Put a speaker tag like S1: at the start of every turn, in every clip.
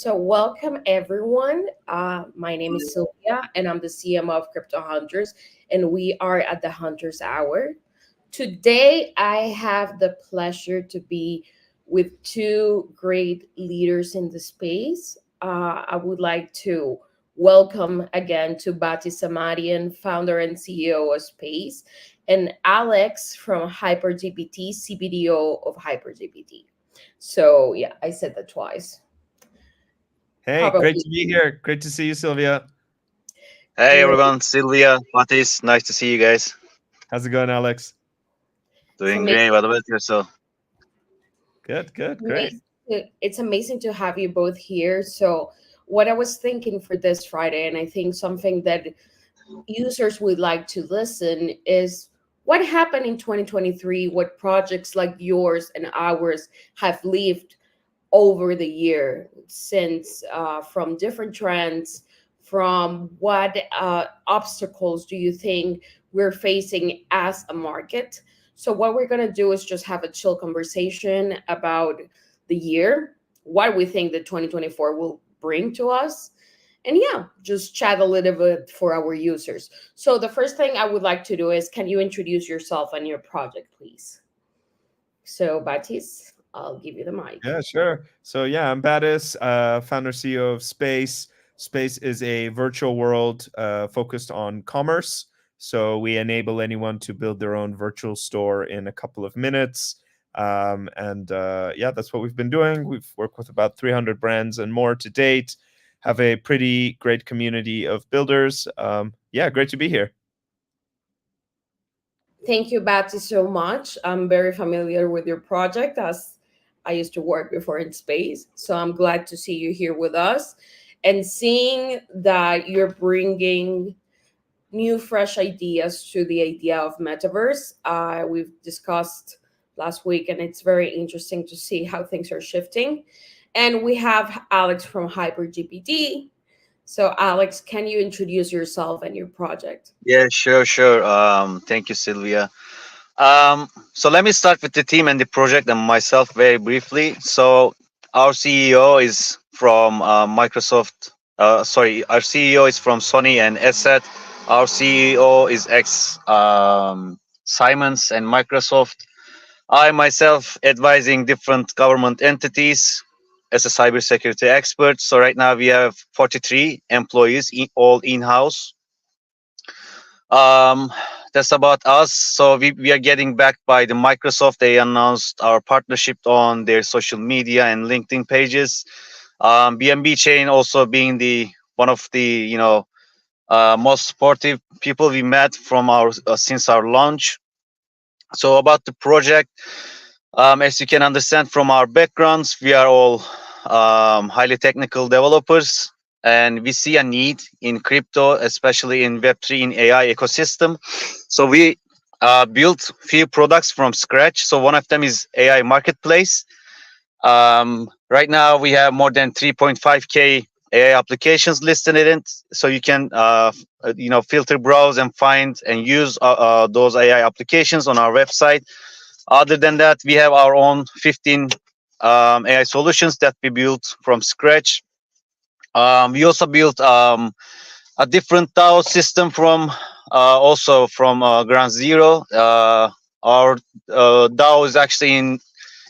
S1: So, welcome everyone. My name is Sylvia, and I'm the CMO of Crypto Hunters, and we are at the Hunters Hour. Today, I have the pleasure to be with two great leaders in the space. I would like to welcome again to Bati Samarian, founder and CEO of Space, and Alex from HyperGPT, CBDO of HyperGPT. So, yeah, I said that twice.
S2: Hey, great
S1: Probably
S2: to be here. Great to see you, Sylvia.
S3: Hey
S1: great.
S3: everyone, Sylvia, Matis, nice to see you guys.
S2: How's it going, Alex?
S1: It's
S3: Doing great.
S1: amazing.
S3: What about yourself?
S2: Good, good, great.
S1: amazing it's amazing to have you both here. So, what I was thinking for this Friday, and I think something that users would like to listen is what happened in 2023, what projects like yours and ours have lived over the year since from different trends, from what obstacles do you think we're facing as a market. So what we're going to do is just have a chill conversation about the year, what we think that 2024 will bring to us, and yeah, just chat a little bit for our users. So the first thing I would like to do is, can you introduce yourself and your project, please? So Batis, I'll give you the mic.
S2: Yeah, sure. So yeah, I'm Battis, founder CEO of Space. Space is a virtual world focused on commerce. So we enable anyone to build their own virtual store in a couple of minutes. And that's what we've been doing. We've worked with about 300 brands and more to date. Have a pretty great community of builders. Yeah, great to be here.
S1: Thank you, Betsy, so much. I'm very familiar with your project as I used to work before in space. So I'm glad to see you here with us and seeing that you're bringing new, fresh ideas to the idea of metaverse. We've discussed last week, and it's very interesting to see how things are shifting. And we have Alex from HyperGPT. So, Alex, can you introduce yourself and your project?
S3: Yeah, sure. Thank you, Sylvia. So let me start with the team and the project and myself very briefly. So our CEO is from Microsoft. Sorry, our CEO is from Sony and Asset. Our CEO is ex Siemens and Microsoft. I myself advising different government entities as a cybersecurity expert. So right now we have 43 employees, all in-house. um, that's about us. So we are getting backed by the Microsoft. They announced our partnership on their social media and LinkedIn pages. BNB Chain also being the one of the most supportive people we met from our since our launch. So about the project, as you can understand from our backgrounds, we are all highly technical developers, and we see a need in crypto, especially in Web3 in AI ecosystem. So we built few products from scratch. So one of them is AI marketplace. Right now we have more than 3.5k AI applications listed in it, so you can filter, browse, and find and use those AI applications on our website. Other than that, we have our own 15 AI solutions that we built from scratch. We also built a different DAO system from also from ground zero. Our DAO is actually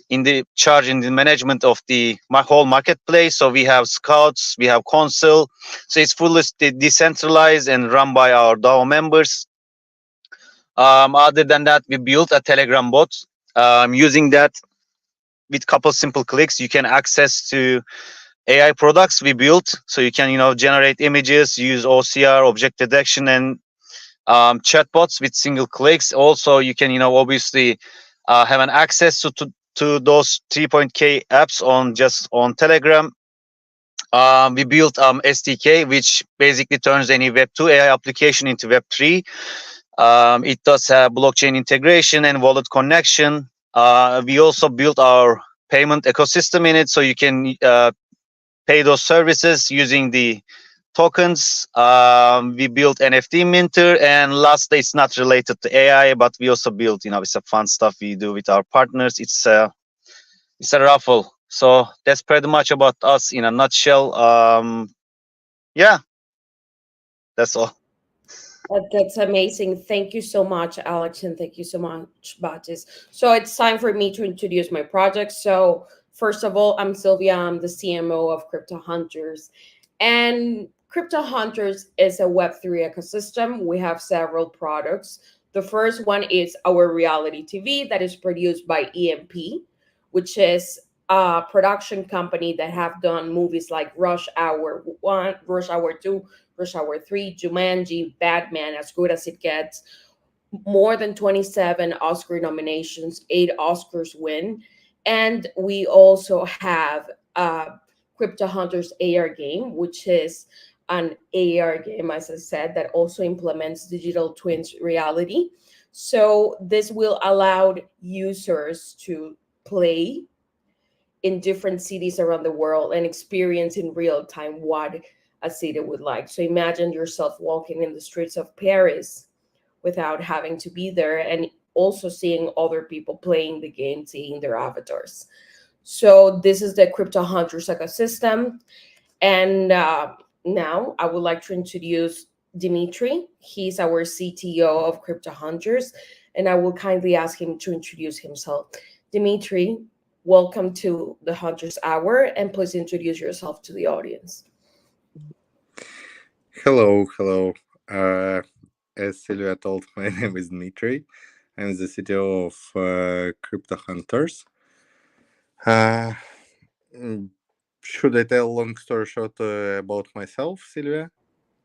S3: in the charge in the management of the whole marketplace. So we have scouts, we have console. So it's fully decentralized and run by our DAO members. Other than that, we built a Telegram bot. Using that, with couple simple clicks, you can access to AI products we built. So you can generate images, use OCR, object detection, and chatbots with single clicks. Also, you can obviously have an access to those 3.k apps on Telegram. We built SDK, which basically turns any Web2 AI application into Web3. It does have blockchain integration and wallet connection. We also built our payment ecosystem in it, so you can pay those services using the tokens. We built NFT minter, and lastly, it's not related to AI, but we also built, it's a fun stuff we do with our partners. It's a raffle So that's pretty much about us in a nutshell. Yeah, that's all.
S1: That's amazing. Thank you so much, Alex, and thank you so much, Batis. So it's time for me to introduce my project. So first of all, I'm Sylvia. I'm the CMO of Crypto Hunters, and Crypto Hunters is a Web3 ecosystem. We have several products. The first one is our reality TV that is produced by EMP, which is a production company that have done movies like Rush Hour 1, Rush Hour 2, Rush Hour 3, Jumanji, Batman, As Good as It Gets, more than 27 Oscar nominations, 8 Oscars win. And we also have Crypto Hunters AR game, which is an AR game, as I said, that also implements digital twins reality. So this will allow users to play in different cities around the world and experience in real time what a city would like. So imagine yourself walking in the streets of Paris without having to be there and also seeing other people playing the game, seeing their avatars. So this is the Crypto Hunters ecosystem. And now I would like to introduce Dimitri. He's our CTO of Crypto Hunters, and I will kindly ask him to introduce himself. Dimitri, welcome to the Hunters Hour, and please introduce yourself to the audience.
S4: Hello. As Silvia told, my name is Dmitry. I'm the CTO of Crypto Hunters. Should I tell long story short about myself, Silvia?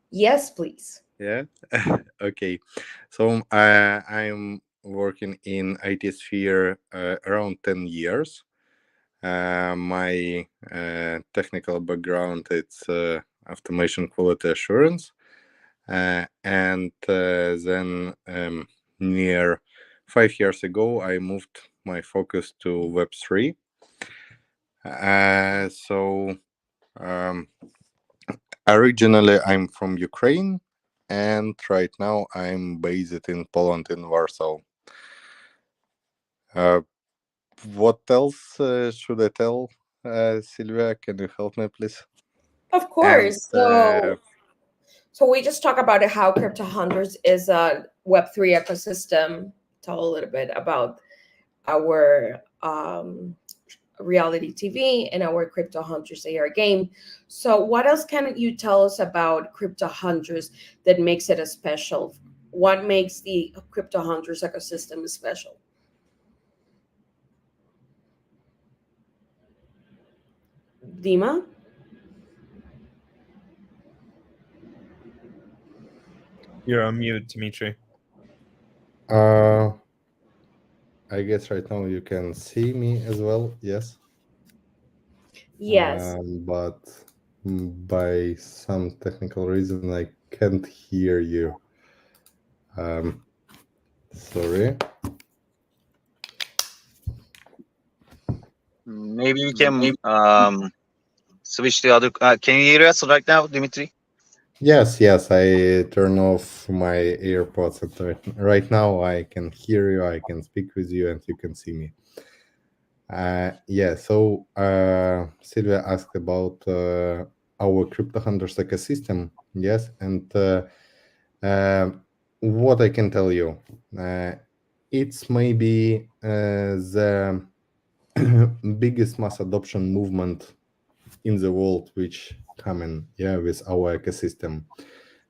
S1: Yes, please.
S4: Yeah. Okay. So I'm working in IT sphere around 10 years. My technical background it's automation quality assurance. And then near 5 years ago, I moved my focus to Web3. So originally, I'm from Ukraine, and right now I'm based in Poland, in Warsaw. What else should I tell, Silvia? Can you help me, please?
S1: Of course. So we just talk about how Crypto Hunters is a Web3 ecosystem. Tell a little bit about our reality TV and our Crypto Hunters AR game. So what else can you tell us about Crypto Hunters that makes it a special? What makes the Crypto Hunters ecosystem special? Dima?
S2: You're on mute, Dimitri.
S4: I guess right now you can see me as well. Yes.
S1: Yes.
S4: But by some technical reason, I can't hear you. Sorry.
S3: Maybe we can switch the other. Can you hear us right now, Dimitri?
S4: Yes. I turn off my AirPods. And right now, I can hear you. I can speak with you, and you can see me. So Silvia asked about our Crypto Hunters ecosystem. Yes, and what I can tell you, it's maybe the biggest mass adoption movement in the world which coming with our ecosystem,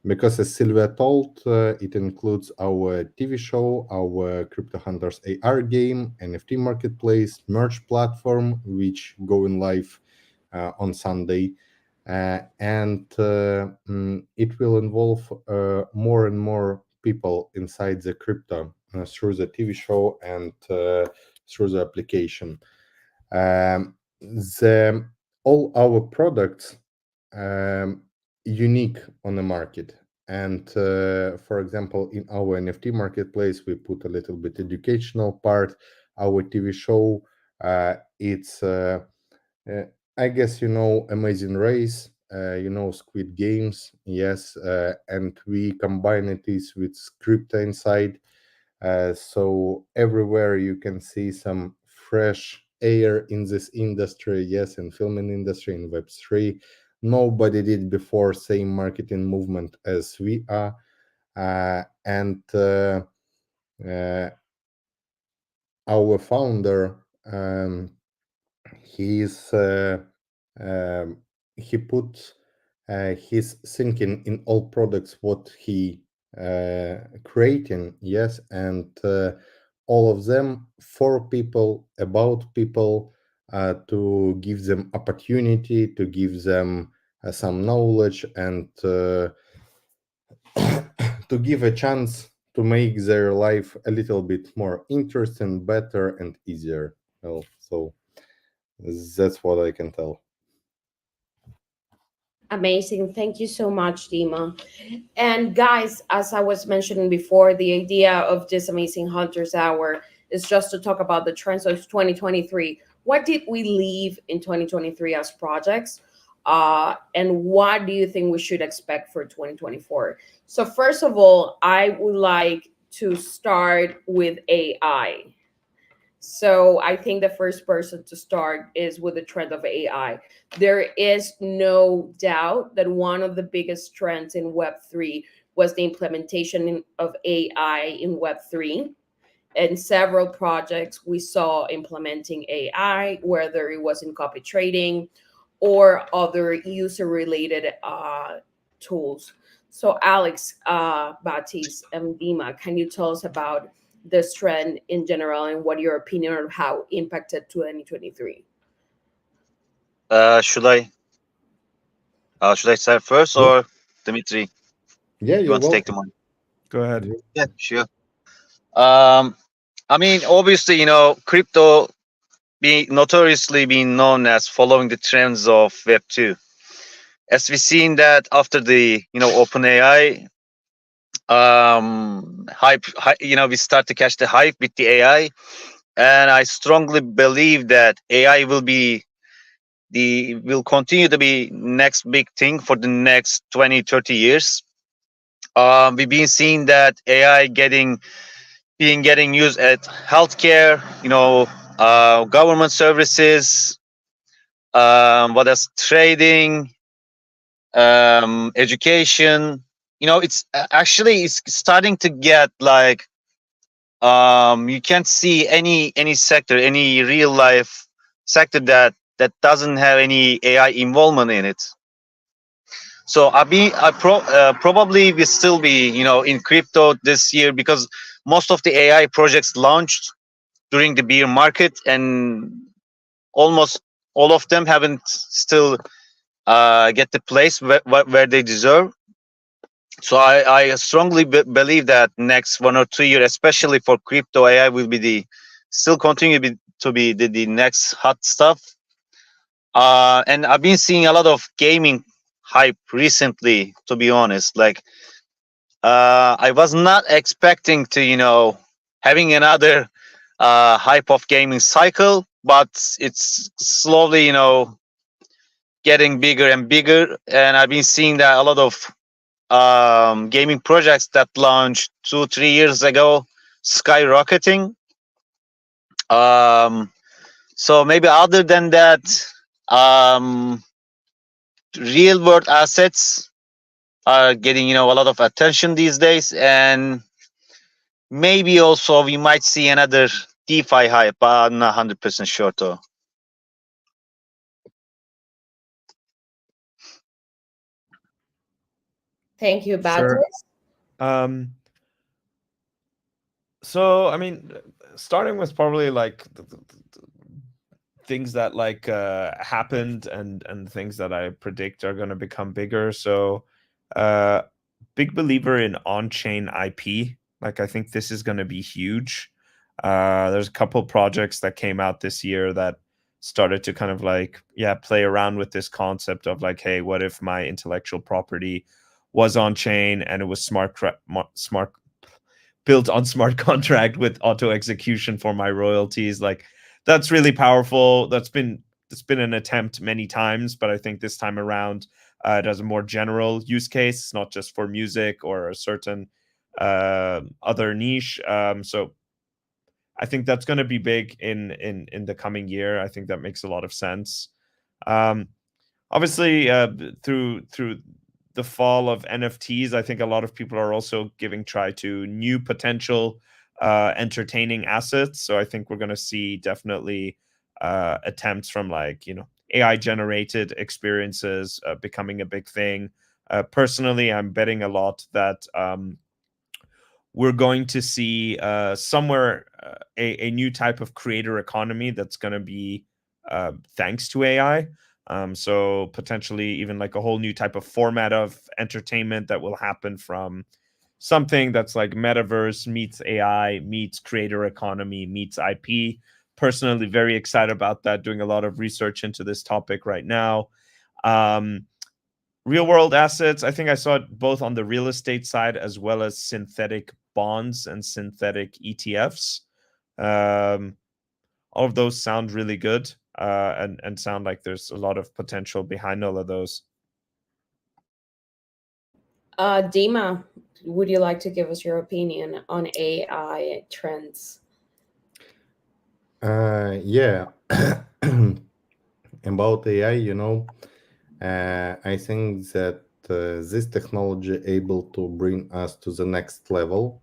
S4: because as Silvia told, it includes our TV show, our Crypto Hunters AR game, NFT marketplace, merge platform which going live on Sunday, and it will involve more and more people inside the crypto through the TV show and through the application. All our products unique on the market, and for example, in our NFT marketplace, we put a little bit educational part. Our TV show, it's I guess you know Amazing Race, you know Squid Games, yes, and we combine it is with script inside. So everywhere you can see some fresh air in this industry, yes, in filming industry, in Web3. Nobody did before same marketing movement as we are. And our founder, he put his thinking in all products what he creating, yes, and all of them for people, about people, to give them opportunity, to give them some knowledge, and to give a chance to make their life a little bit more interesting, better, and easier. Well, so that's what I can tell.
S1: Amazing. Thank you so much, Dima. And guys, as I was mentioning before, the idea of this Amazing Hunters Hour is just to talk about the trends of 2023. What did we leave in 2023 as projects? And what do you think we should expect for 2024? So first of all, I would like to start with AI. So I think the first person to start is with the trend of AI. There is no doubt that one of the biggest trends in Web3 was the implementation of AI in Web3. And several projects we saw implementing AI, whether it was in copy trading or other user-related tools. So Alex, Batis, and Dima, can you tell us about this trend in general and what your opinion on how it impacted 2023?
S3: Should I start first, or Dimitri?
S4: Yeah,
S3: You
S4: you're
S3: want to take the
S4: welcome.
S3: mic?
S2: Go ahead.
S3: Yeah, sure. I mean, obviously, crypto notoriously being known as following the trends of Web 2. As we've seen that after the OpenAI hype, we start to catch the hype with the AI, and I strongly believe that AI will continue to be next big thing for the next 20-30 years. We've been seeing that AI getting used at healthcare, government services, what else, trading, education. It's starting to get like, you can't see any sector, any real life sector that doesn't have any AI involvement in it. So probably will still be in crypto this year, because most of the AI projects launched during the bear market, and almost all of them haven't still get the place where they deserve. So I strongly believe that next 1 or 2 years, especially for crypto, AI will be still continue to be the next hot stuff. And I've been seeing a lot of gaming hype recently, to be honest. Like, I was not expecting to having another hype of gaming cycle, but it's slowly getting bigger and bigger. And I've been seeing that a lot of gaming projects that launched 2-3 years ago skyrocketing. So maybe other than that, real world assets are getting a lot of attention these days, and maybe also we might see another DeFi hype, but I'm not 100% sure though.
S1: Thank you, Batis.
S2: Sure. So I mean, starting with probably like things that like happened and things that I predict are going to become bigger. So big believer in on-chain IP. Like, I think this is going to be huge. There's a couple projects that came out this year that started to kind of like, play around with this concept of like, hey, what if my intellectual property was on chain and it was smart built on smart contract with auto execution for my royalties? Like, that's really powerful. It's been an attempt many times, but I think this time around it has a more general use case, not just for music or a certain other niche. So I think that's going to be big in the coming year. I think that makes a lot of sense. Obviously, through the fall of NFTs, I think a lot of people are also giving try to new potential entertaining assets. So I think we're going to see definitely attempts from like, AI generated experiences becoming a big thing. Personally, I'm betting a lot that we're going to see somewhere a new type of creator economy that's going to be thanks to AI. So potentially even like a whole new type of format of entertainment that will happen from something that's like metaverse meets AI meets creator economy meets IP. Personally, very excited about that. Doing a lot of research into this topic right now. Real world assets, I think I saw it both on the real estate side as well as synthetic bonds and synthetic ETFs. All of those sound really good and sound like there's a lot of potential behind all of those.
S1: Dima, would you like to give us your opinion on AI trends?
S4: Yeah. About AI, I think that this technology able to bring us to the next level,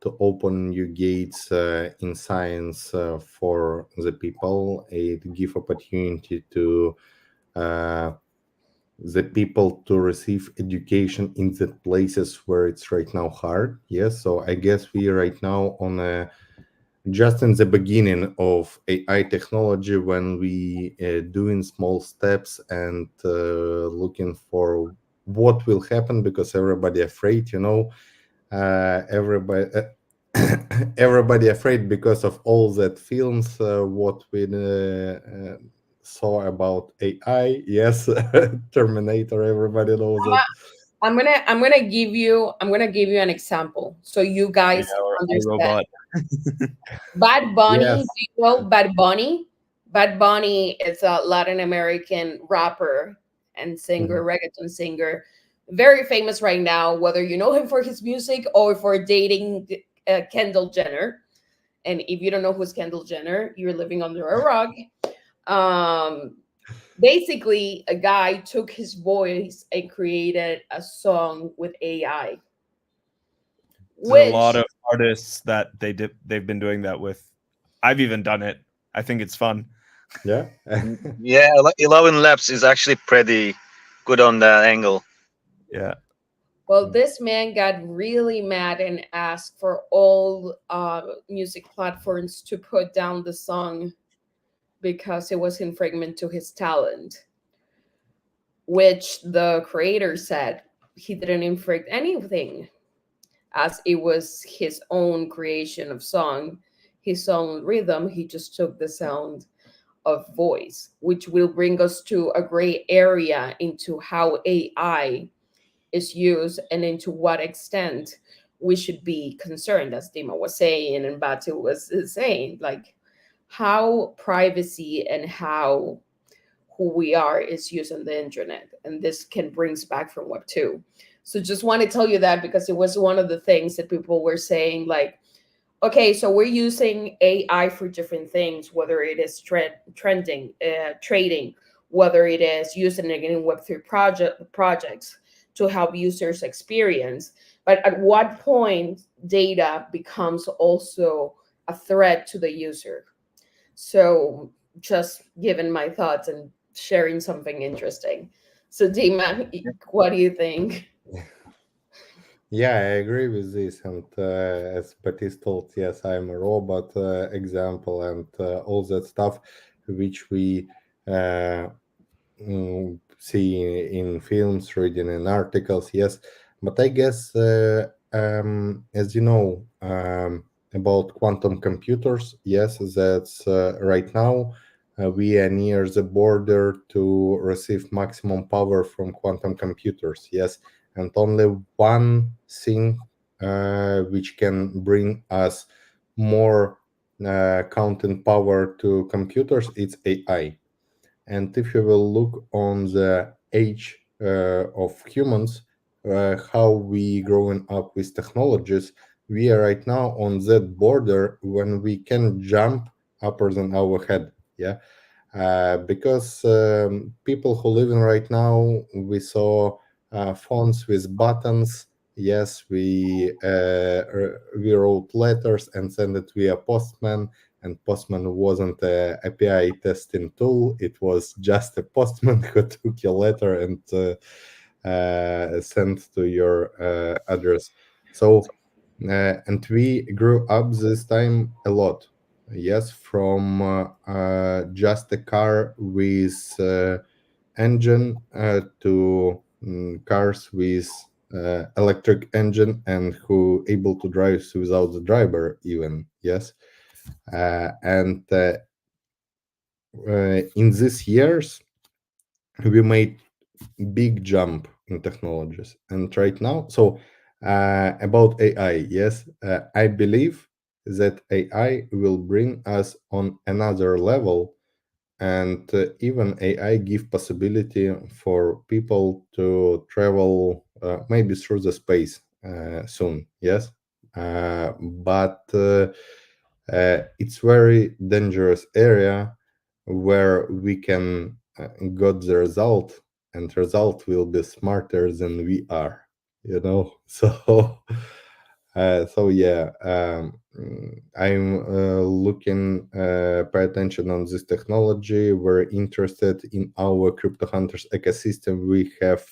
S4: to open new gates in science for the people. It give opportunity to the people to receive education in the places where it's right now hard. Yes, so I guess we right now on a just in the beginning of AI technology, when we doing small steps and looking for what will happen, because everybody afraid, everybody everybody afraid because of all that films what we saw about AI. Yes, Terminator. Everybody knows it.
S1: I'm gonna give you an example so you guys understand.
S2: Robot.
S1: Bad Bunny,
S4: Yes.
S1: do you know Bad Bunny? Bad Bunny is a Latin American rapper and singer, reggaeton singer, very famous right now, whether you know him for his music or for dating Kendall Jenner. And if you don't know who's Kendall Jenner, you're living under a rock. Basically, a guy took his voice and created a song with AI.
S2: There's a lot of artists that they've been doing that with. I've even done it. I think it's fun.
S4: Yeah.
S3: Yeah, 11 Labs is actually pretty good on that angle.
S2: Yeah.
S1: Well, this man got really mad and asked for all music platforms to put down the song because it was infringement to his talent, which the creator said he didn't infringe anything, as it was his own creation of song, his own rhythm. He just took the sound of voice, which will bring us to a gray area into how AI is used and into what extent we should be concerned, as Dima was saying and Batu was saying, like how privacy and how who we are is using the internet. And this can brings back from Web 2. So just want to tell you that because it was one of the things that people were saying, like, okay, so we're using AI for different things, whether it is trading, whether it is using it in Web3 projects to help users experience. But at what point data becomes also a threat to the user? So just giving my thoughts and sharing something interesting. So Dima, what do you think?
S4: Yeah, I agree with this. And as Baptiste told, yes, I'm a robot example and all that stuff, which we see in films, reading in articles. Yes, but I guess, as you know, about quantum computers, yes, that's right now we are near the border to receive maximum power from quantum computers. Yes, and only one thing which can bring us more counting power to computers, it's AI. And if you will look on the age of humans, how we growing up with technologies, we are right now on that border when we can jump upper than our head. Yeah. Because people who live in right now, we saw phones with buttons. Yes, we wrote letters and sent it via postman, and postman wasn't a API testing tool. It was just a postman who took your letter and sent to your address. So and we grew up this time a lot. Yes, from just a car with engine to cars with electric engine and who able to drive without the driver even. Yes, and in these years we made big jump in technologies. And right now, so about AI, yes, I believe that AI will bring us on another level, and even AI give possibility for people to travel maybe through the space soon. Yes, but it's very dangerous area where we can got the result, and result will be smarter than we are, you know. So so yeah, I'm looking pay attention on this technology. We're interested in our crypto hunters ecosystem. We have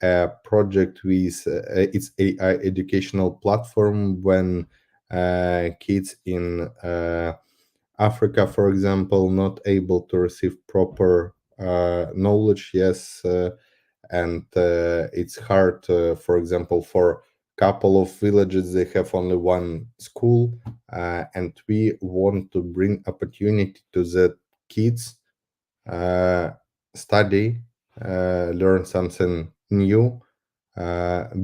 S4: a project with its AI educational platform when kids in Africa, for example, not able to receive proper knowledge. Yes, and it's hard, for example, for couple of villages they have only one school, and we want to bring opportunity to the kids, uh, study, learn something new,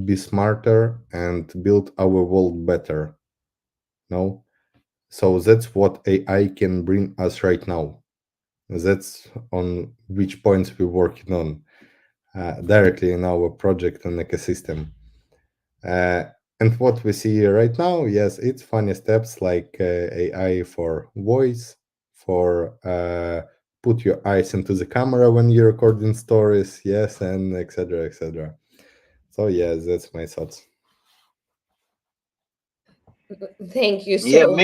S4: be smarter, and build our world better. No, so that's what AI can bring us right now. That's on which points we're working on directly in our project and ecosystem. Uh, and what we see right now, yes, it's funny steps like AI for voice, for put your eyes into the camera when you're recording stories, yes, and etc. etc. So yes, that's my thoughts.
S1: Thank you
S3: Yeah,
S1: so much.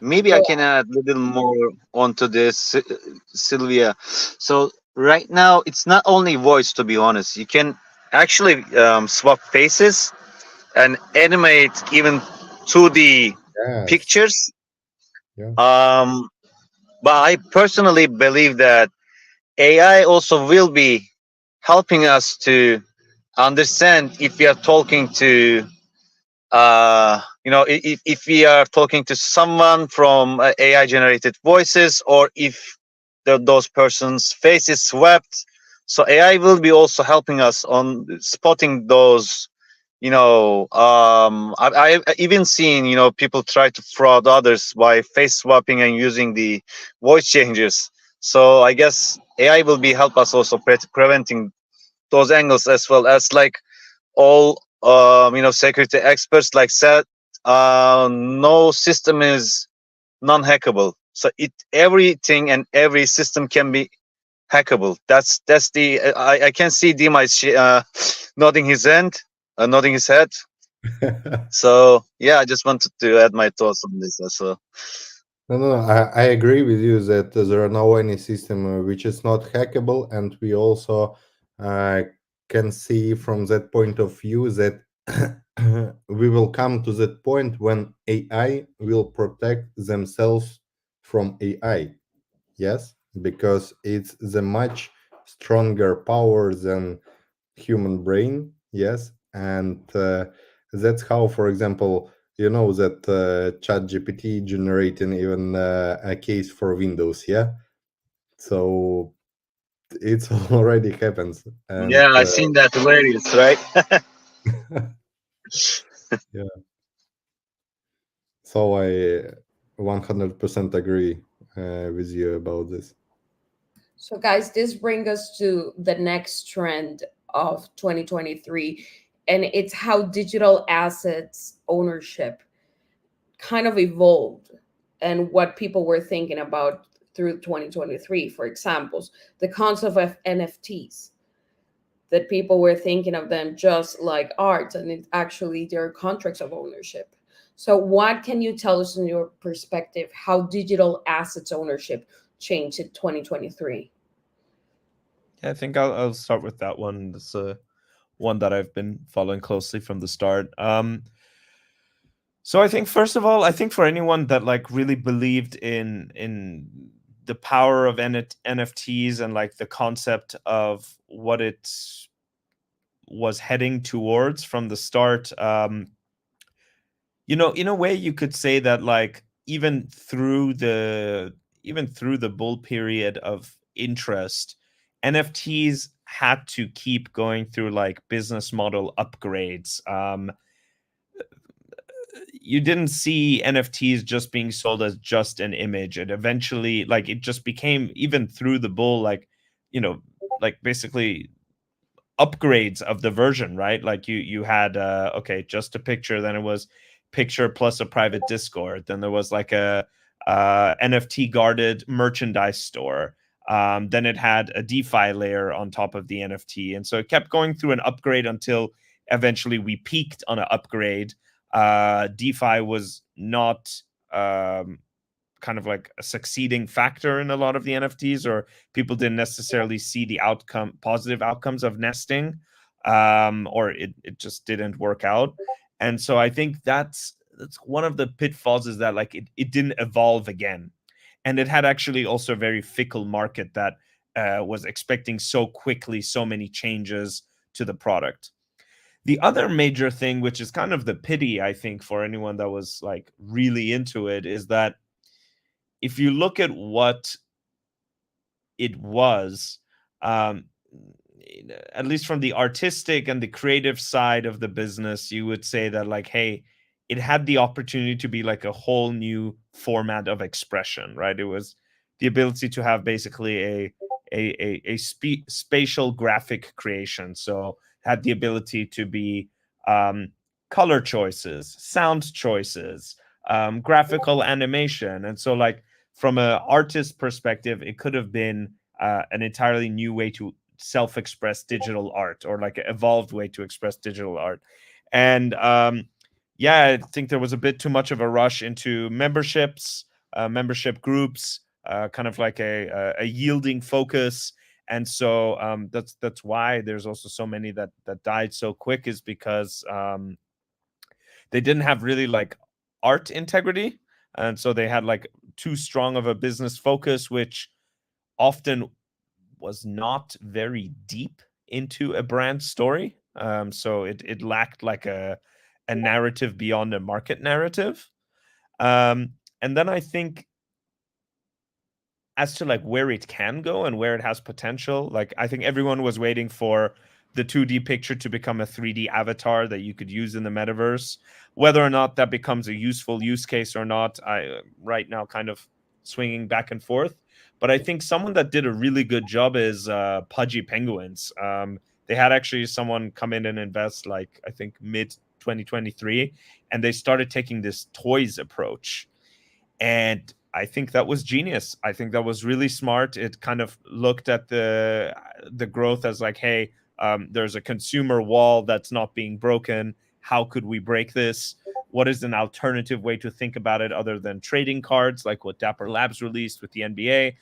S3: maybe I can add a little more onto this, Sylvia. So right now, it's not only voice. To be honest, you can actually swap faces and animate even 2D
S4: Yes.
S3: pictures.
S4: Yeah.
S3: Um, but I personally believe that AI also will be helping us to understand if we are talking to if we are talking to someone from AI generated voices, or if those persons faces swapped. So AI will be also helping us on spotting those. I've even seen people try to fraud others by face swapping and using the voice changes. So I guess AI will be help us also preventing those angles, as well as like all security experts like said, no system is non-hackable. So it everything and every system can be hackable. That's the I can see Dima is nodding his nodding his head. So yeah, I just wanted to add my thoughts on this as well.
S4: No, I agree with you that there are no any system which is not hackable, and we also uh, can see from that point of view that we will come to that point when AI will protect themselves from AI. Yes, because it's the much stronger power than human brain. Yes, and that's how, for example, you know that chat gpt generating even a case for windows. Yeah, so it's already happens. And
S3: Yeah, I seen that hilarious, right?
S4: yeah, so I 100% agree with you about this.
S1: So, guys, this brings us to the next trend of 2023. and it's how digital assets ownership kind of evolved and what people were thinking about through 2023. For example, the concept of NFTs, that people were thinking of them just like art, and it actually they're contracts of ownership. So what can you tell us in your perspective how digital assets ownership changed in 2023?
S2: Yeah, I think I'll start with that one. It's one that I've been following closely from the start. So I think first of all, I think for anyone that like really believed in the power of NFTs and like the concept of what it was heading towards from the start, in a way you could say that like even through the bull period of interest, NFTs had to keep going through like business model upgrades. You didn't see NFTs just being sold as just an image. It eventually, like, it just became, even through the bull, like, like basically upgrades of the version, right? Like you had okay, just a picture, then it was picture plus a private Discord, then there was like a NFT guarded merchandise store. Then it had a DeFi layer on top of the NFT, and so it kept going through an upgrade until eventually we peaked on an upgrade. DeFi was not kind of like a succeeding factor in a lot of the NFTs, or people didn't necessarily see the positive outcomes of nesting, or it just didn't work out. And so I think that's one of the pitfalls, is that like it didn't evolve again. And it had actually also a very fickle market that was expecting so quickly so many changes to the product. The other major thing, which is kind of the pity, I think, for anyone that was like really into it, is that if you look at what it was, at least from the artistic and the creative side of the business, you would say that like, hey, it had the opportunity to be like a whole new format of expression, right? It was the ability to have basically a spatial graphic creation. So had the ability to be color choices, sound choices, graphical animation. And so like from an artist perspective, it could have been an entirely new way to self-express digital art, or like an evolved way to express digital art. And yeah, I think there was a bit too much of a rush into memberships, membership groups, kind of like a yielding focus. And so that's why there's also so many that died so quick, is because they didn't have really like art integrity. And so they had like too strong of a business focus, which often was not very deep into a brand story. So it lacked like a narrative beyond a market narrative. And then I think, as to like where it can go and where it has potential, like I think everyone was waiting for the 2D picture to become a 3D avatar that you could use in the metaverse. Whether or not that becomes a useful use case or not, I right now kind of swinging back and forth. But I think someone that did a really good job is Pudgy Penguins. They had actually someone come in and invest, like I think mid 2023, and they started taking this toys approach. And I think that was genius. I think that was really smart. It kind of looked at the growth as like, hey, there's a consumer wall that's not being broken. How could we break this? What is an alternative way to think about it other than trading cards, like what Dapper Labs released with the NBA?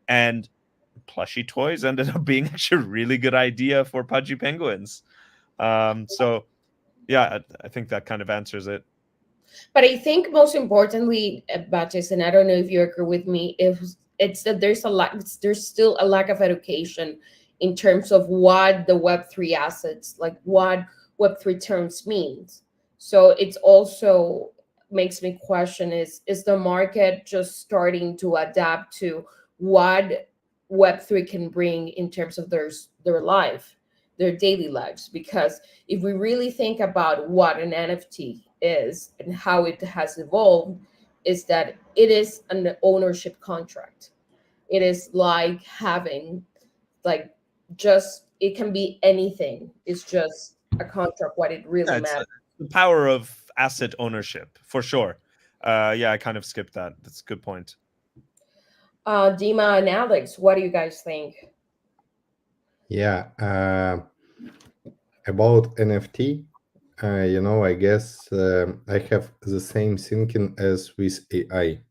S2: And plushie toys ended up being actually a really good idea for Pudgy Penguins. So yeah, I think that kind of answers it.
S1: But I think most importantly, Batis, and I don't know if you agree with me, if it's that there's still a lack of education in terms of what the Web3 assets, like what Web3 terms means. So it's also makes me question, is the market just starting to adapt to what Web3 can bring in terms of their life, their daily lives? Because if we really think about what an NFT is and how it has evolved, is that it is an ownership contract. It is like having, like, just, it can be anything. It's just a contract, what it really
S2: It's
S1: matters.
S2: the power of asset ownership for sure. Yeah, I kind of skipped that. That's a good point.
S1: Dima and Alex, what do you guys think?
S4: Yeah, about NFT, I guess I have the same thinking as with AI.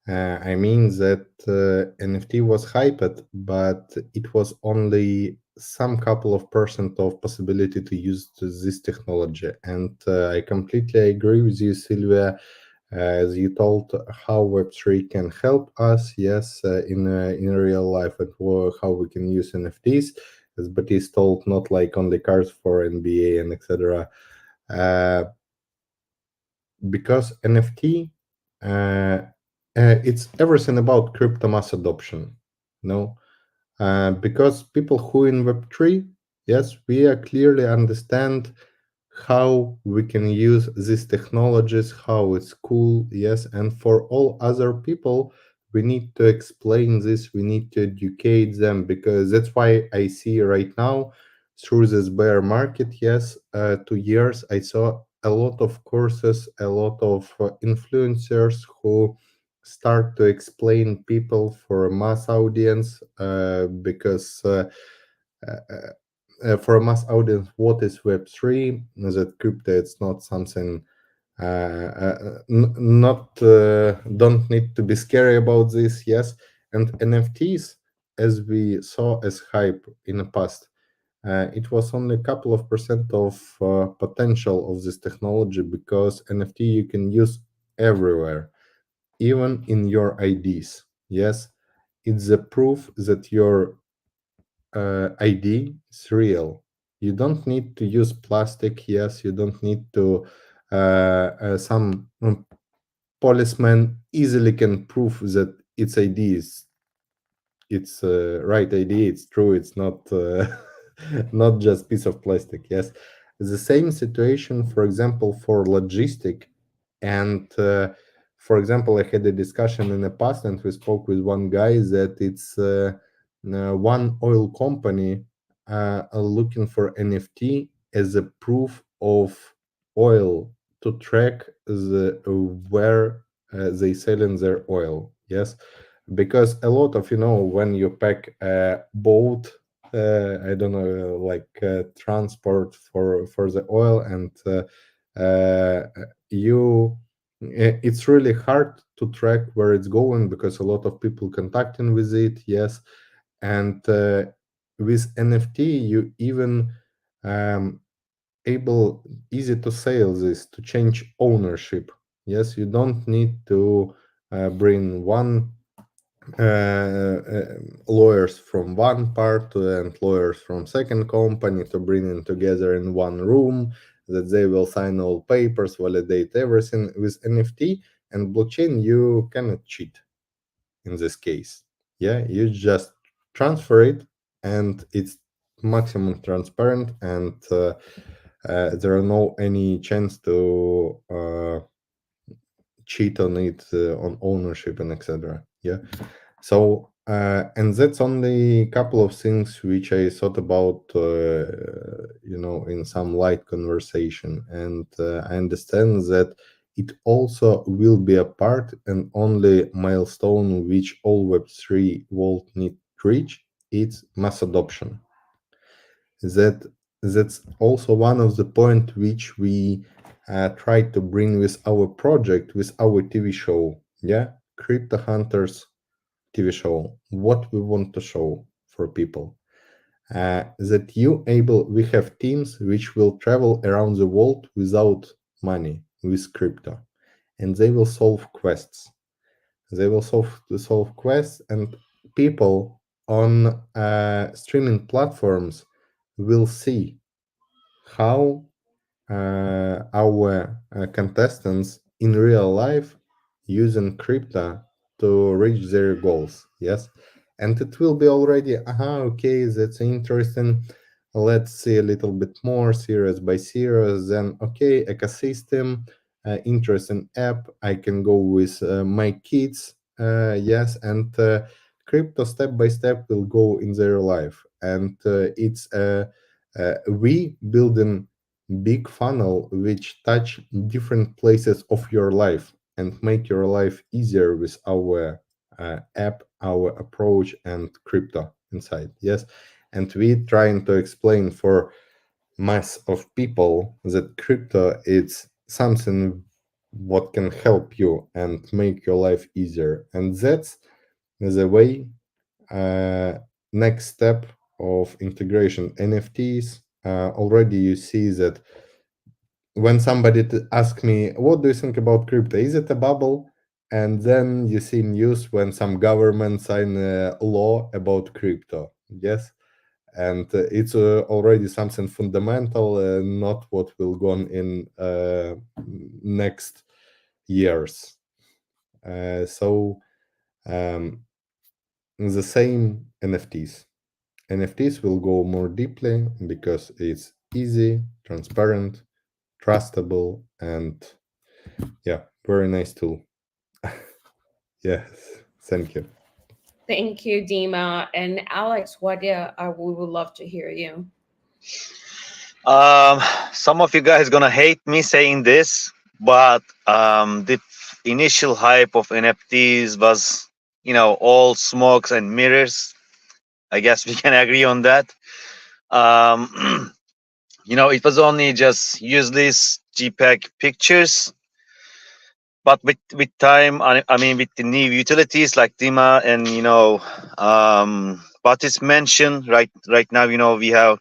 S4: I mean that NFT was hyped, but it was only some couple of percent of possibility to use this technology. And I completely agree with you, Sylvia, as you told how Web3 can help us, yes, in real life, and how we can use NFTs. As Baptiste told, not like only cards for NBA and etc. Because NFT, it's everything about crypto mass adoption. No, because people who in Web3, yes, we are clearly understand how we can use these technologies, how it's cool, yes, and for all other people, we need to explain this, we need to educate them, because that's why I see right now through this bear market, yes, 2 years, I saw a lot of courses, a lot of influencers who start to explain people for a mass audience, because for a mass audience, what is Web3? That crypto, it's not something, not don't need to be scary about this, yes. And NFTs, as we saw as hype in the past, it was only a couple of percent of potential of this technology, because NFT you can use everywhere, even in your IDs. Yes, it's a proof that your ID is real. You don't need to use plastic. Yes, you don't need to. Some policeman easily can prove that its ID is it's right ID. It's true. It's not not just piece of plastic. Yes, the same situation. For example, for logistic, and for example, I had a discussion in the past, and we spoke with one guy that it's one oil company are looking for NFT as a proof of oil to track the where they selling their oil. Yes, because a lot of when you pack a boat, I don't know, like transport for the oil, and you it's really hard to track where it's going, because a lot of people contacting with it, yes. And with NFT you even um, able easy to sell this, to change ownership. Yes, you don't need to bring one lawyers from one part and lawyers from second company to bring them together in one room, that they will sign all papers, validate everything. With NFT and blockchain you cannot cheat in this case. Yeah, you just transfer it, and it's maximum transparent, and there are no any chance to cheat on it, on ownership and etc. Yeah. So and that's only a couple of things which I thought about in some light conversation, and I understand that it also will be a part and only milestone which all Web3 world need to reach. It's mass adoption. That's also one of the point which we try to bring with our project, with our TV show. Yeah, Crypto Hunters TV show. What we want to show for people, that we have teams which will travel around the world without money, with crypto, and they will solve quests. They will solve quests, and people on streaming platforms will see how our contestants in real life using crypto to reach their goals. Yes, and it will be already okay, that's interesting. Let's see a little bit more series by series. Then okay, ecosystem, interesting app, I can go with my kids. Yes, and crypto step by step will go in their life, and it's we building big funnel which touch different places of your life and make your life easier with our app, our approach, and crypto inside. Yes, and we trying to explain for mass of people that crypto it's something what can help you and make your life easier, and that's the way. Next step of integration NFTs. Already you see that when somebody asks me, what do you think about crypto? Is it a bubble? And then you see news when some government sign a law about crypto. Yes. And it's already something fundamental, not what will go on in next years. So the same NFTs. NFTs will go more deeply because it's easy, transparent, trustable, and yeah, very nice tool. Yes, thank you.
S1: Thank you, Dima. And Alex, what we would love to hear you.
S3: Some of you guys gonna hate me saying this, but the initial hype of NFTs was, all smokes and mirrors. I guess we can agree on that. Um, it was only just useless JPEG pictures. But with time, I mean, with the new utilities like Dima and Batis mentioned, right now, we have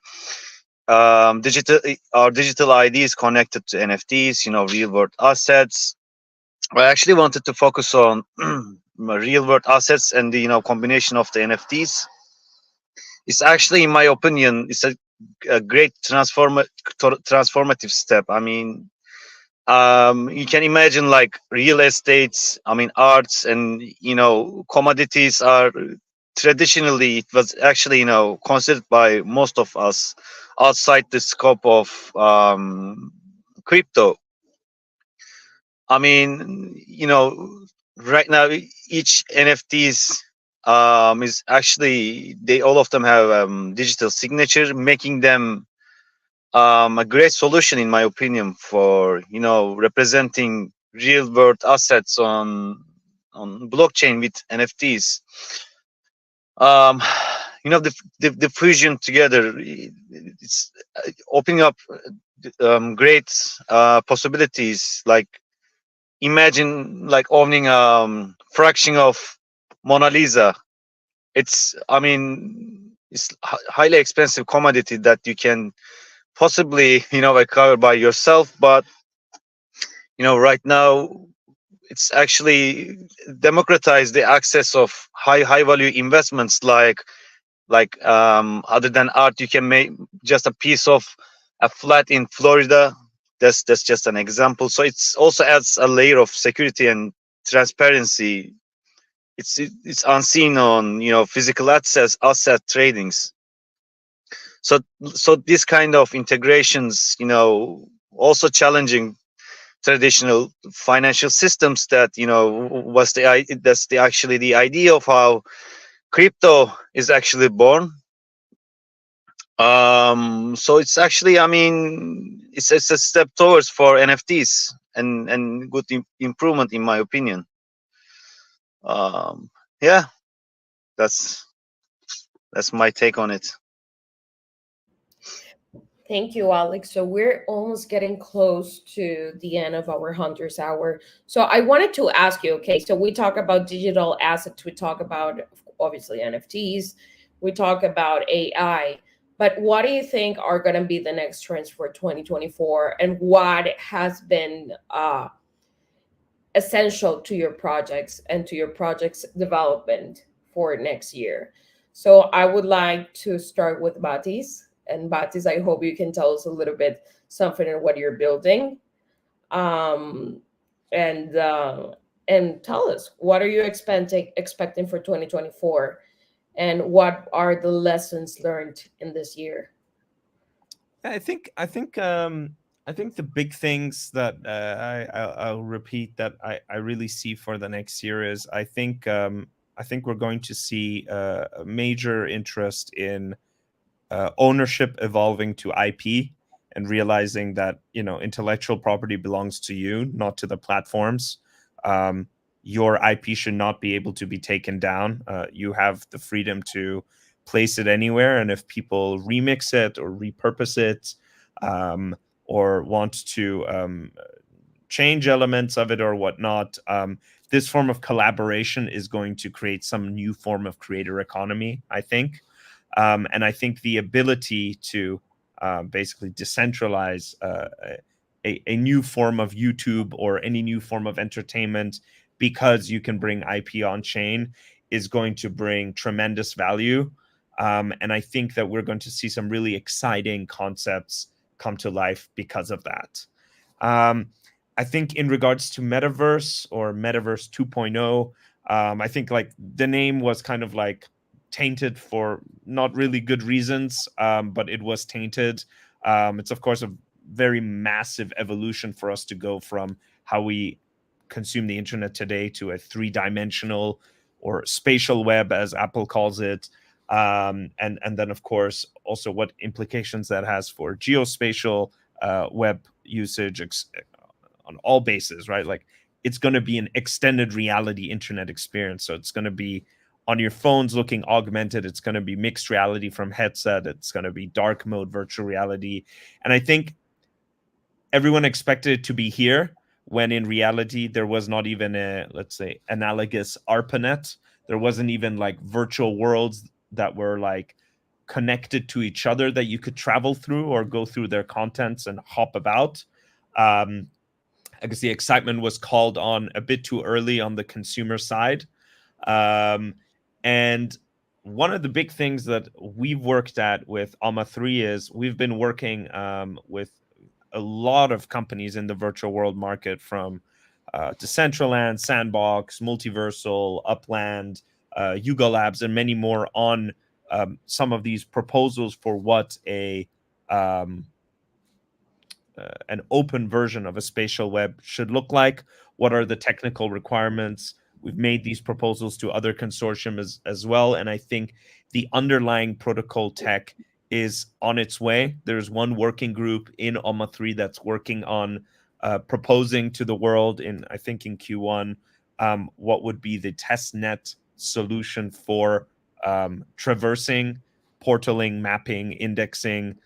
S3: our digital IDs connected to NFTs, real world assets. I actually wanted to focus on real world assets and the combination of the NFTs. It's actually, in my opinion, it's a great transformative step. I mean, you can imagine like real estates, I mean, arts and commodities are traditionally, it was actually considered by most of us outside the scope of crypto. I mean, right now each NFTs is actually, they all of them have digital signature, making them a great solution in my opinion for representing real world assets on blockchain with NFTs. um the fusion together, it's opening up great possibilities. Like, imagine like owning fraction of Mona Lisa. It's, I mean, it's highly expensive commodity that you can possibly acquire by yourself, but right now it's actually democratized the access of high value investments, like other than art, you can make just a piece of a flat in Florida. That's just an example. So it's also adds a layer of security and transparency. It's unseen on physical asset tradings. So this kind of integrations, also challenging traditional financial systems that that's actually the idea of how crypto is actually born. So it's actually, I mean, it's a step towards for NFTs and good improvement in my opinion. um yeah, that's my take on it.
S1: Thank you, Alex. So we're almost getting close to the end of our Hunter's Hour. So I wanted to ask you, okay, so we talk about digital assets, we talk about obviously NFTs, we talk about AI, but what do you think are going to be the next trends for 2024, and what has been essential to your projects and to your project's development for next year? So I would like to start with Batis. And Batis, I hope you can tell us a little bit something on what you're building. Um, and tell us, what are you expecting for 2024, and what are the lessons learned in this year?
S2: I think the big things that I'll repeat that I really see for the next year is I think we're going to see a major interest in ownership evolving to IP, and realizing that, you know, intellectual property belongs to you, not to the platforms. Your IP should not be able to be taken down. You have the freedom to place it anywhere, and if people remix it or repurpose it, or want to change elements of it or whatnot, this form of collaboration is going to create some new form of creator economy, I think. And I think the ability to basically decentralize a new form of YouTube or any new form of entertainment, because you can bring IP on chain, is going to bring tremendous value. And I think that we're going to see some really exciting concepts come to life because of that. I think in regards to Metaverse or Metaverse 2.0, I think like the name was kind of like tainted for not really good reasons, but it was tainted. It's of course a very massive evolution for us to go from how we consume the internet today to a three-dimensional or spatial web, as Apple calls it. And then of course also what implications that has for geospatial web usage on all bases, right? Like it's going to be an extended reality internet experience. So it's going to be on your phones looking augmented. It's going to be mixed reality from headset. It's going to be dark mode virtual reality. And I think everyone expected it to be here, when in reality there was not even a, let's say, analogous ARPANET. There wasn't even like virtual worlds that were like connected to each other that you could travel through or go through their contents and hop about. I guess the excitement was called on a bit too early on the consumer side. And one of the big things that we've worked at with Alma 3 is we've been working with a lot of companies in the virtual world market, from Decentraland, Sandbox, Multiversal, Upland, Yuga Labs, and many more on some of these proposals for what an open version of a spatial web should look like. What are the technical requirements? We've made these proposals to other consortiums as well. And I think the underlying protocol tech is on its way. There's one working group in Alma 3 that's working on proposing to the world I think in Q1, what would be the testnet solution for traversing, portaling, mapping, indexing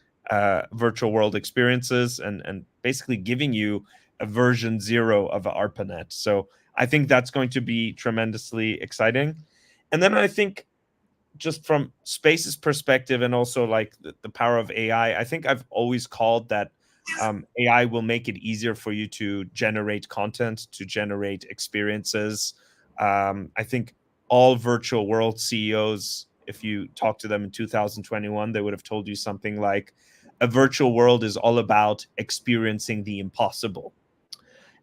S2: virtual world experiences, and basically giving you a version 0 of ARPANET. So I think that's going to be tremendously exciting. And then I think just from Space's perspective, and also like the power of AI, I think I've always called that AI will make it easier for you to generate content, to generate experiences. I think all virtual world CEOs, if you talk to them in 2021, they would have told you something like, a virtual world is all about experiencing the impossible.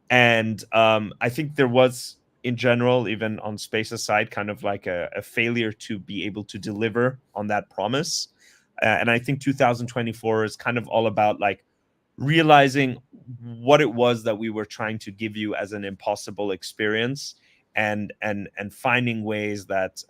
S2: And I think there was, in general, even on Space's side, kind of like a failure to be able to deliver on that promise. And I think 2024 is kind of all about like realizing what it was that we were trying to give you as an impossible experience, and finding ways that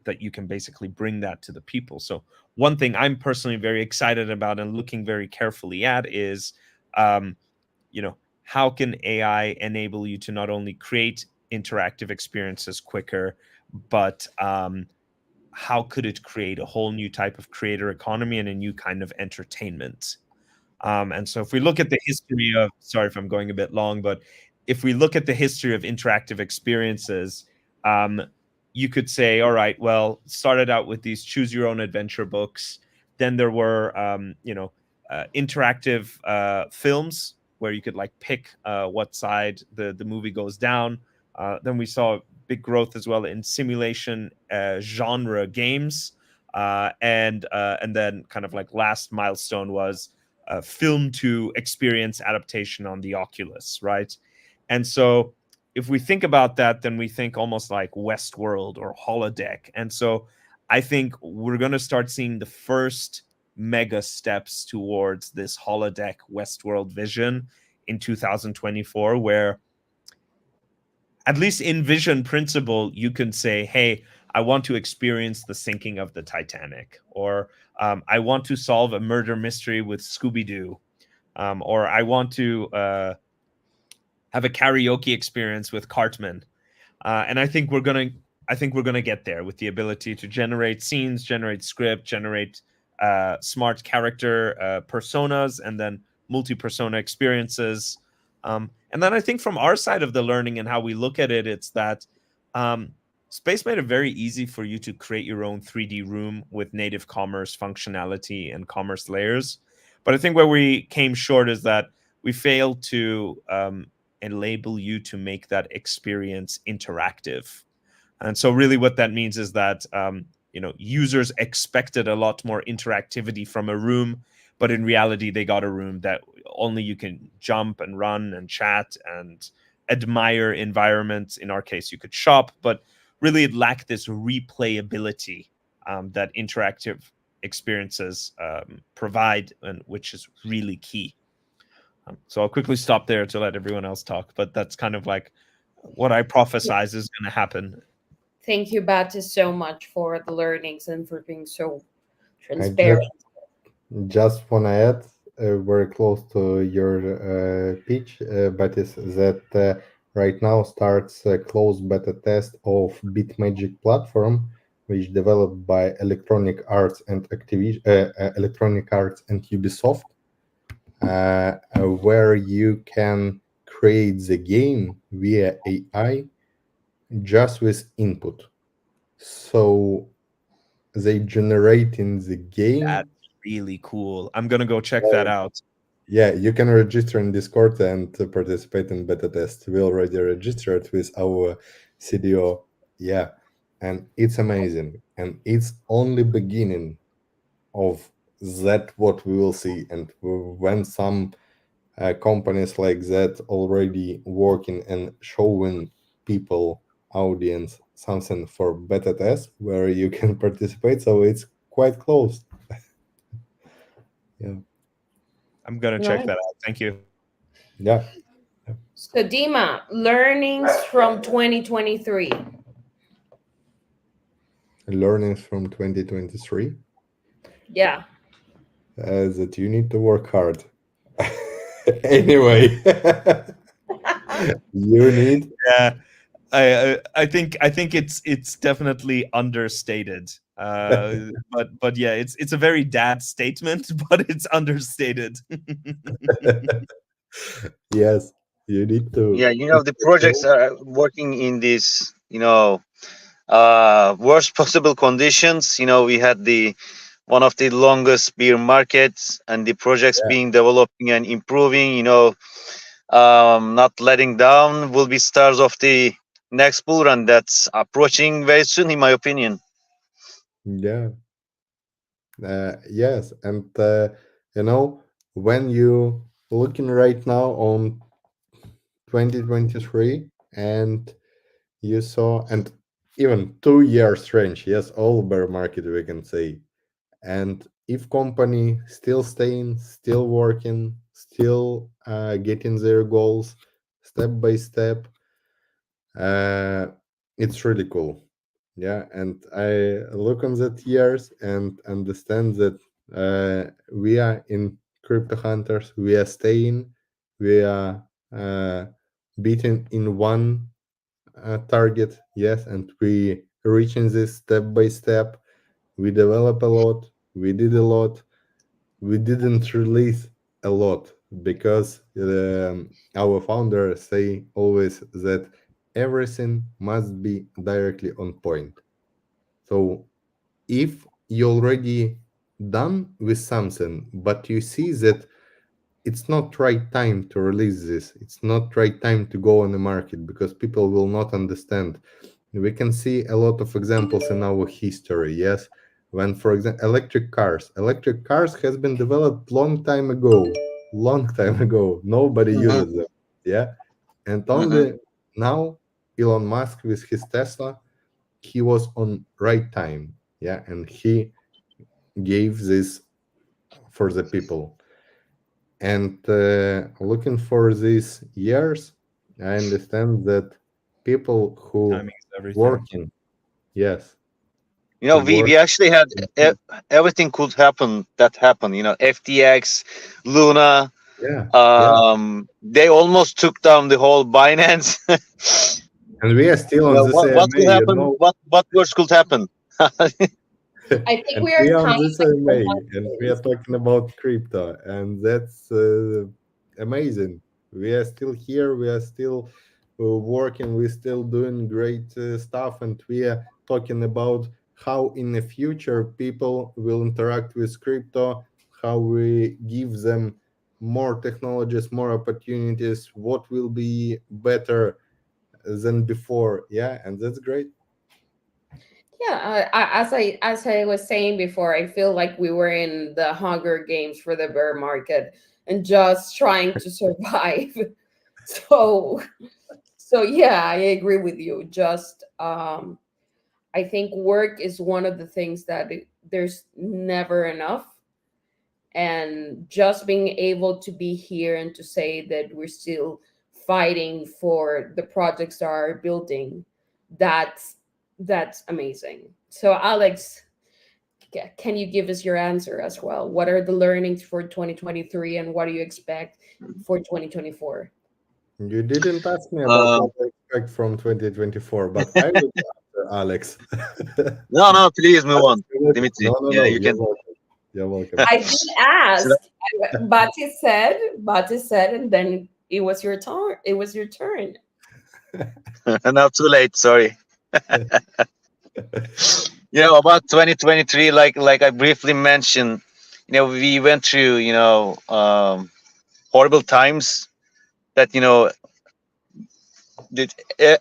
S2: that you can basically bring that to the people. So one thing I'm personally very excited about and looking very carefully at is, how can AI enable you to not only create interactive experiences quicker, but how could it create a whole new type of creator economy and a new kind of entertainment? And so if we look at the history of, sorry if I'm going a bit long, but if we look at the history of interactive experiences, you could say, all right, well, started out with these choose your own adventure books. Then there were, interactive films where you could like pick what side the movie goes down. Then we saw big growth as well in simulation genre games. And then kind of like last milestone was film to experience adaptation on the Oculus, right? And so if we think about that, then we think almost like Westworld or holodeck. And so I think we're going to start seeing the first mega steps towards this holodeck Westworld vision in 2024, where at least in vision principle, you can say, hey, I want to experience the sinking of the Titanic, or I want to solve a murder mystery with Scooby-Doo, or I want to have a karaoke experience with Cartman. And I think we're gonna get there with the ability to generate scenes, generate script, generate smart character personas, and then multi-persona experiences. And then I think from our side of the learning and how we look at it, it's that Space made it very easy for you to create your own 3D room with native commerce functionality and commerce layers. But I think where we came short is that we failed to enable you to make that experience interactive. And so really what that means is that users expected a lot more interactivity from a room, but in reality they got a room that only you can jump and run and chat and admire environments. In our case, you could shop, but really it lacked this replayability that interactive experiences provide, and which is really key. So I'll quickly stop there to let everyone else talk, but that's kind of like what I prophesize is going to happen.
S1: Thank you, Baptist, so much for the learnings and for being so transparent.
S4: Just want to add, very close to your pitch, Baptist, that right now starts a closed beta test of Bitmagic platform, which developed by Electronic Arts and Electronic Arts and Ubisoft, where you can create the game via AI just with input. So they generate in the game.
S2: That's really cool. I'm gonna go check that out.
S4: Yeah, you can register in Discord and participate in beta test. We already registered with our CDO. Yeah, and it's amazing. And it's only beginning of that what we will see. And when some companies like that already working and showing people, audience, something for beta test where you can participate, so it's quite close. Yeah,
S2: I'm gonna check
S1: Right.
S2: that out. Thank you.
S4: yeah.
S1: So, Dima, learnings from 2023.
S4: Learnings from 2023.
S1: Yeah.
S4: That you need to work hard. Anyway, you need.
S2: Yeah, I think it's definitely understated. But yeah, it's a very dad statement, but it's understated.
S4: Yes, you need to.
S3: Yeah, the projects are working in this, worst possible conditions. We had the one of the longest beer markets, and the projects
S4: Yeah.
S3: being developing and improving. Not letting down will be stars of the next bull run that's approaching very soon, in my opinion.
S4: Yeah. Yes, and when you looking right now on 2023 and you saw, and even 2 years range, yes, all bear market we can say, and if company still staying, still working, still getting their goals step by step, it's really cool. Yeah, and I look on that years and understand that we are in Crypto Hunters, we are staying, we are beating in one target, yes, and we reaching this step by step. We develop a lot, we did a lot, we didn't release a lot because our founder say always that everything must be directly on point. So if you already done with something, but you see that it's not right time to release this, it's not right time to go on the market because people will not understand. We can see a lot of examples in our history, yes, when for example electric cars has been developed long time ago, nobody uses them, yeah, and only now Elon Musk with his Tesla, he was on right time, yeah, and he gave this for the people. And looking for these years, I understand that people who
S2: Timing is everything.
S4: working, yes,
S3: You know,
S4: to
S3: we
S4: work.
S3: actually had everything could happen that happened. You know, FTX, Luna.
S4: Yeah.
S3: They almost took down the whole Binance.
S4: And we are still
S3: You
S4: on
S3: know,
S4: the
S3: what
S4: CMA,
S3: could happen? What worse could happen?
S1: I think
S4: and
S1: we are
S4: we are on the
S1: timing for
S4: CMA,
S1: one
S4: and we
S1: thing.
S4: are talking about crypto, and that's amazing. We are still here. We are still working. We're still doing great stuff, and we are talking about how in the future people will interact with crypto, how we give them more technologies, more opportunities, what will be better than before. Yeah, and that's great.
S1: Yeah, as I was saying before, I feel like we were in the Hunger Games for the bear market and just trying to survive. So yeah, I agree with you. Just I think work is one of the things that there's never enough, and just being able to be here and to say that we're still fighting for the projects that are building, that's amazing. So Alex, can you give us your answer as well? What are the learnings for 2023 and what do you expect for 2024?
S4: You didn't ask me about
S3: Um,
S4: what I expect from 2024, but I will answer Alex.
S3: no, please move
S4: Alex,
S3: on, Dimitri.
S4: no, no,
S3: Yeah,
S4: no.
S3: you
S4: You're
S3: can.
S4: welcome. You're welcome.
S1: I did
S3: Should
S1: ask. Bati said, and then it was your turn. It was your turn.
S3: Now too late. Sorry. You know, about 2023, like I briefly mentioned, you know, we went through, you know, horrible times that, you know, did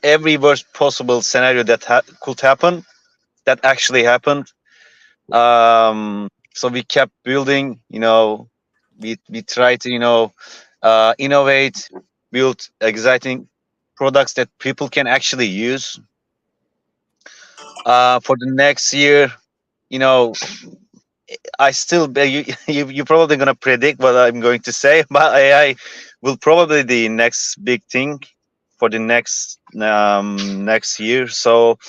S3: every worst possible scenario that could happen that actually happened. So we kept building, you know, we try to, you know, innovate, build exciting products that people can actually use. For the next year, you know, I still you're probably gonna predict what I'm going to say, but AI will probably the next big thing for the next year. So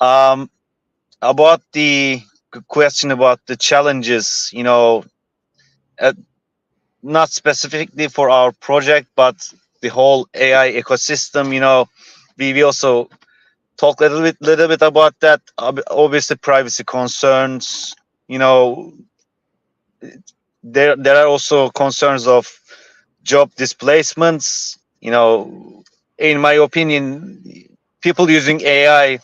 S3: um, about the question about the challenges, you know, uh, not specifically for our project, but the whole AI ecosystem. You know, we also talk a little bit about that. Obviously, privacy concerns. You know, there are also concerns of job displacements. You know, in my opinion, people using AI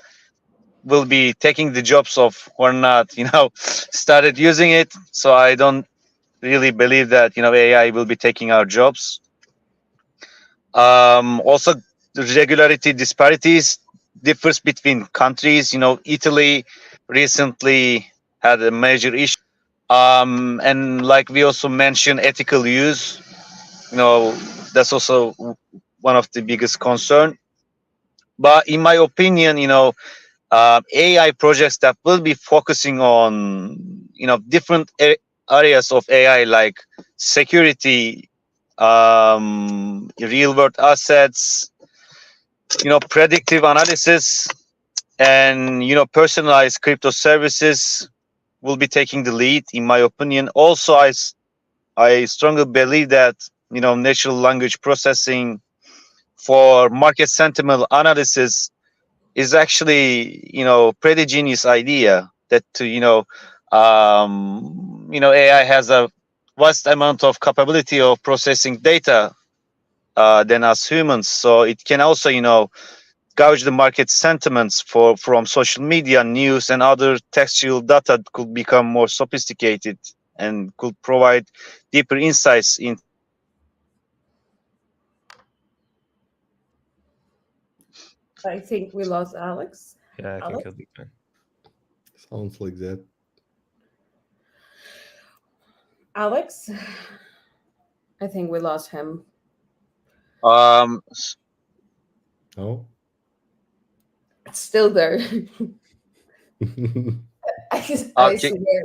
S3: will be taking the jobs of who are not, you know, started using it. So I don't really believe that, you know, AI will be taking our jobs. Also, the regularity disparities differs between countries. You know, Italy recently had a major issue. And like we also mentioned, ethical use. You know, that's also one of the biggest concern. But in my opinion, you know, AI projects that will be focusing on, you know, different areas of AI like security, real world assets, you know, predictive analysis, and, you know, personalized crypto services will be taking the lead, in my opinion. Also, I strongly believe that, you know, natural language processing for market sentiment analysis is actually, you know, pretty genius idea that to, AI has a vast amount of capability of processing data than us humans, so it can also, you know, gauge the market sentiments from social media, news, and other textual data could become more sophisticated and could provide deeper insights in.
S1: I think we lost Alex.
S2: Yeah, I think
S1: Alex?
S2: he'll be fine.
S4: Sounds like that.
S1: Alex? I think we lost him.
S3: Um,
S4: No.
S1: It's still there. I
S3: okay.
S1: swear.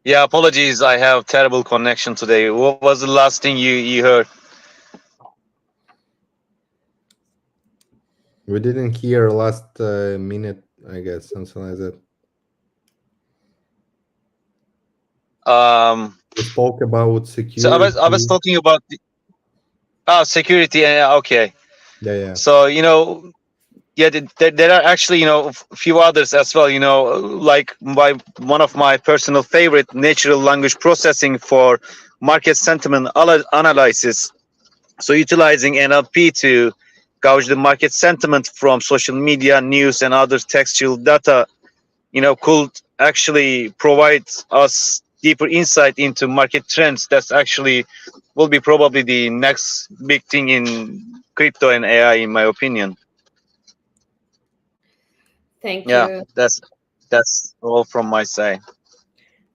S3: Yeah, apologies. I have terrible connection today. What was the last thing you heard?
S4: We didn't hear last minute I guess something like that. We spoke about security.
S3: So I was talking about security. Okay.
S4: Yeah.
S3: So yeah, there are actually a few others as well. Like one of my personal favorite, natural language processing for market sentiment analysis. So utilizing NLP to gauge the market sentiment from social media, news, and other textual data, could actually provide us deeper insight into market trends. That's actually will be probably the next big thing in crypto and AI, in my opinion.
S1: Thank
S3: Yeah,
S1: you.
S3: that's all from my side.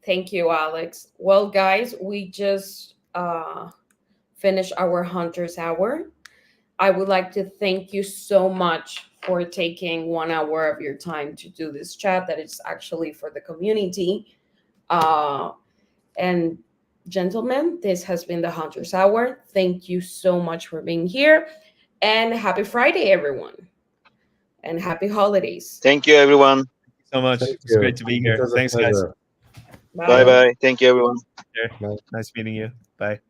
S1: Thank you, Alex. Well, guys, we just finished our Hunters Hour. I would like to thank you so much for taking 1 hour of your time to do this chat that is actually for the community. And gentlemen, this has been the Hunters Hour. Thank you so much for being here. And happy Friday, everyone. And happy holidays.
S3: Thank you, everyone.
S2: So much.
S4: Thank
S2: It's
S4: you.
S2: great to be here.
S4: It was a
S2: Thanks, guys.
S4: pleasure.
S3: Bye bye. Thank you, everyone.
S2: Nice meeting you. Bye.